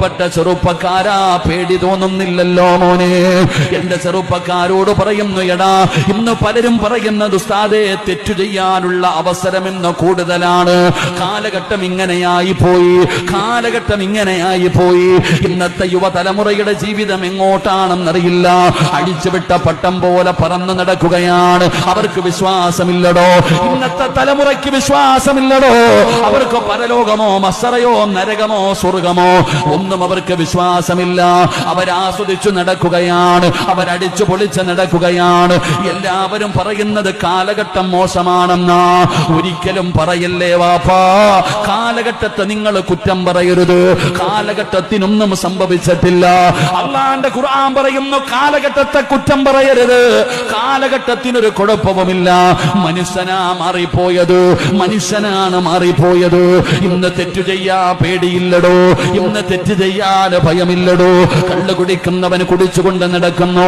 പ്രിയപ്പെട്ട ചെറുപ്പക്കാരാ, പേടി തോന്നുന്നില്ലല്ലോ മോനെ? എന്റെ ചെറുപ്പക്കാരോട് പറയുന്നു, എടാ ഇന്ന് പലരും പറയുന്നത് ഉസ്താദേ തെറ്റു ചെയ്യാനുള്ള അവസരം ഇന്ന് കൂടുതലാണ്. കാലഘട്ടം ഇങ്ങനെയായി പോയി, കാലഘട്ടം ഇങ്ങനെയായി പോയി. ഇന്നത്തെ യുവതലമുറയുടെ ജീവിതം എങ്ങോട്ടാണെന്നറിയില്ല. അടിച്ചുവിട്ട പട്ടം പോലെ പറന്നു നടക്കുകയാണ്. അവർക്ക് വിശ്വാസമില്ലടോ, ഇന്നത്തെ തലമുറയ്ക്ക് വിശ്വാസമില്ലടോ. അവർക്ക് പരലോകമോ മസ്സറയോ നരകമോ സ്വർഗമോ ഒന്നും അവർക്ക് വിശ്വാസമില്ല. അവരാസ്വദിച്ചു നടക്കുകയാണ്, അവരടിച്ചു പൊളിച്ച് നടക്കുകയാണ്. എല്ലാവരും പറയുന്നത് കാലഘട്ടം മോശമാണെന്നാ. ഒരിക്കലും പറയല്ലേ വാപ്പാ. കാലഘട്ടത്തെ നിങ്ങൾ കുറ്റം പറയരുത്. കാലഘട്ടത്തിനൊന്നും സംഭവിച്ചിട്ടില്ല. അല്ലാഹുവിന്റെ ഖുർആൻ പറയുന്നു, കാലഘട്ടത്തെ കുറ്റം പറയരുത്. കാലഘട്ടത്തിനൊരു കുഴപ്പവുമില്ല. മനുഷ്യനാ മാറിപ്പോയത്, മനുഷ്യനാണ് മാറിപ്പോയത്. ഇന്ന് തെറ്റു ചെയ്യാ പേടിയില്ലടോ, ഇന്ന് തെറ്റ് ചെയ്യാൻ ഭയമില്ലടോ. കള്ളു കുടിക്കുന്നവന് കുടിച്ചുകൊണ്ട് നടക്കുന്നു.